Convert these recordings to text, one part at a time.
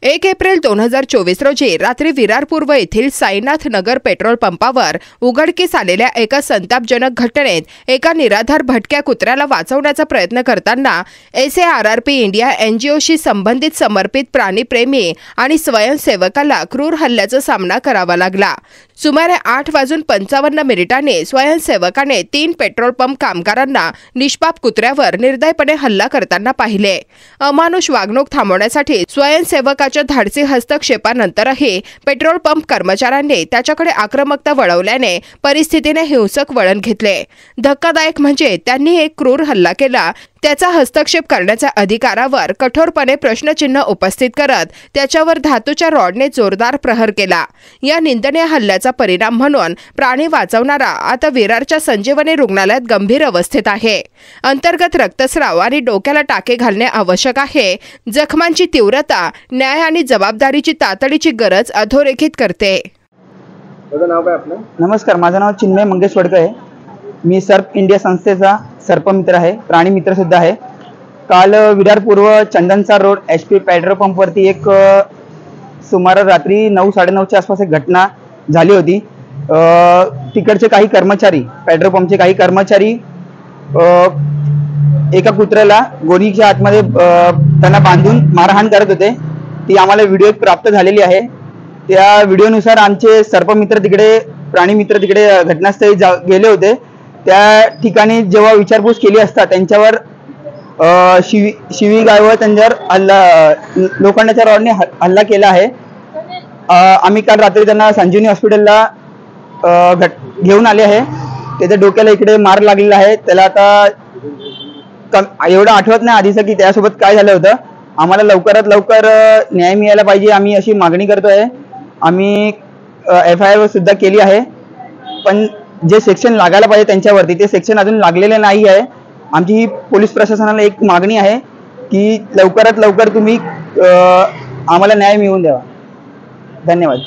1 April 2024 रोजी रात्री विरार पूर्व येथील साईनाथ नगर पेट्रोल पंपावर उघडकीस आलेल्या एका संतापजनक घटनेत एका निराधार भटक्या कुत्र्याला वाचवण्याचा प्रयत्न करताना SARRP इंडिया NGOशी संबंधित समर्पित प्राणीप्रेमी आणि स्वयंसेवकाला क्रूर हल्ल्याचा सामना करावा लागला। सुमारे 8:55 स्वयंसेवकाने 3 पेट्रोल पंप कामगारांना निष्पाप कुत्र्यावर निर्दयपणे हल्ला करताना पाहिले। अमानुष वागणूक थांबवण्यासाठी स्वयंसेवकाच्या धाडसी हस्तक्षेपानंतरही पेट्रोल पंप कर्मचाऱ्यांनी त्याच्याकडे आक्रमकता वळवल्याने परिस्थितीने हिंसक वळण घेतले। धक्कादायक म्हणजे त्यांनी एक क्रूर हल्ला केला, त्याचा हस्तक्षेप करण्याच्या अधिकारावर कठोरपणे प्रश्नचिन्ह उपस्थित करत त्याच्यावर धातूच्या रॉडने जोरदार प्रहार केला। या निंदनीय हल्ल्याचा परिणाम म्हणून प्राणी वाचवणारा आता विरारच्या संजीवनी रुग्णालयात गंभीर अवस्थेत आहे। अंतर्गत रक्तस्राव आणि डोक्याला टाके घालणे आवश्यक आहे। जखमांची तीव्रता, न्याय आणि जबाबदारीची तातडीची गरज अधोरेखित करते। नमस्कार, माझं नाव चिन्मय मंगेश वडकर आहे। मी सर्प इंडिया संस्थेचा सर्पमित्र आहे, प्राणी मित्र सुद्धा आहे। काल विरार पूर्व चंदनचा रोड HP पेट्रोल पंपवरती एक सुमारे रात्री 9-9:30च्या आसपास एक घटना झाली होती। तिकडचे काही कर्मचारी, पेट्रोल पंपचे काही कर्मचारी एका कुत्र्याला गोणीच्या आतमध्ये त्यांना बांधून मारहाण करत होते। ती आम्हाला व्हिडिओ प्राप्त झालेली आहे। त्या व्हिडिओनुसार आमचे सर्पमित्र तिकडे, प्राणी मित्र तिकडे घटनास्थळी गेले होते। त्या ठिकाणी जेव्हा विचारपूस केली असता त्यांच्यावर शिवीगाळ व त्यांच्यावर लोखंडाच्या रॉडने हल्ला केला आहे। आम्ही काल रात्री त्यांना संजीवनी हॉस्पिटलला घेऊन आले आहे। त्याच्या डोक्याला इकडे मार लागलेला आहे। त्याला आता एवढं आठवत नाही आधीचं की त्यासोबत काय झालं होतं। आम्हाला लवकरात लवकर न्याय मिळायला पाहिजे, आम्ही अशी मागणी करतोय। आम्ही FIR सुद्धा केली आहे, पण जे सेक्शन लागायला पाहिजे त्यांच्यावरती ते सेक्शन अजून लागलेले नाही आहे। आमची ही पोलीस प्रशासनाला एक मागणी आहे की लवकरात लवकर तुम्ही आम्हाला न्याय मिळवून द्यावा। धन्यवाद।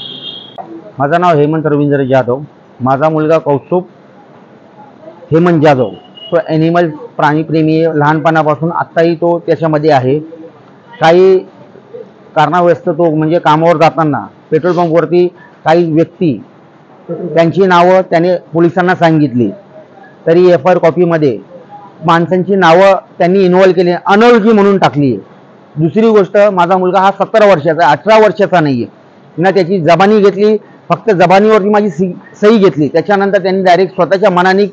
माझं नाव हेमंत रवींद्र जाधव। माझा मुलगा कौस्तुभ हेमंत जाधव, तो ॲनिमल प्राणीप्रेमी लहानपणापासून आत्ताही तो त्याच्यामध्ये आहे। काही कारणावस्त तो म्हणजे कामावर जाताना पेट्रोल पंपवरती काही व्यक्ती त्यांची नावं त्याने पोलिसांना सांगितली, तरी FIR कॉपीमध्ये माणसांची नावं त्यांनी इन्व्हॉल्व केली, अनोळखी म्हणून टाकली। दुसरी गोष्ट, माझा मुलगा हा 17 वर्षाचा, 18 वर्षाचा नाही आहे ना। त्याची जबानी घेतली, फक्त जबानीवरती माझी सही घेतली। त्याच्यानंतर त्यांनी डायरेक्ट स्वतःच्या मनाने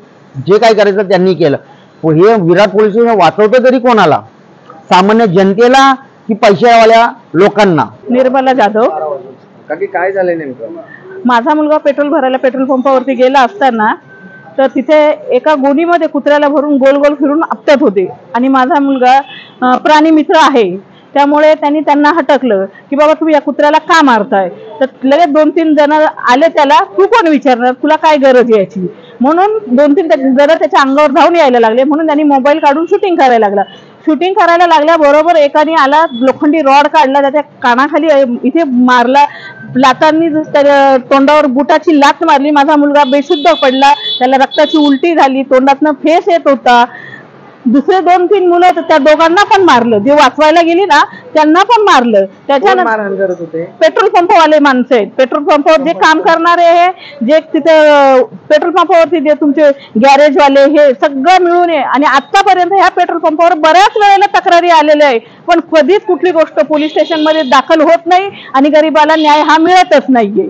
जे काय करायचं त्यांनी केलं। हे विरार पोलीस वाचवतं तरी कोणाला, सामान्य जनतेला की पैशावाल्या लोकांना? निर्मला जाधव। काय झालंय नेमकं? माझा मुलगा पेट्रोल भरायला पेट्रोल पंपावरती गेला असताना तर तिथे एका गोणीमध्ये कुत्र्याला भरून गोल गोल फिरून आपटत होते आणि माझा मुलगा प्राणी मित्र आहे, त्यामुळे त्यांना हटकलं की बाबा तुम्ही या कुत्र्याला का मारताय। तर लगेच 2-3 जण आले त्याला, तू कोण विचारणार, तुला काय गरज याची, म्हणून 2-3 जण त्याच्या अंगावर धावून यायला लागले। म्हणून त्यांनी मोबाईल काढून शूटिंग करायला लागला। शूटिंग करायला लागल्याबरोबर एकाने आला, लोखंडी रॉड काढला, त्याच्या कानाखाली इथे मारला, लातांनी त्याच्या तोंडावर बुटाची लात मारली। माझा मुलगा बेशुद्ध पडला, त्याला रक्ताची उलटी झाली, तोंडातनं फेस येत होता। दुसरे 2-3 मुलं त्या दोघांना पण मारलं, जे वाचवायला गेली ना त्यांना पण मारलं। त्याच्यानंतर पेट्रोल पंपवाले माणसं आहेत, पेट्रोल पंपावर जे काम करणारे आहे, जे तिथे पेट्रोल पंपावरती जे तुमचे गॅरेजवाले, हे सगळं मिळून आहे। आणि आतापर्यंत ह्या पेट्रोल पंपावर बऱ्याच वेळेला तक्रारी आलेल्या आहे, पण कधीच कुठली गोष्ट पोलीस स्टेशनमध्ये दाखल होत नाही आणि गरिबाला न्याय हा मिळतच नाहीये।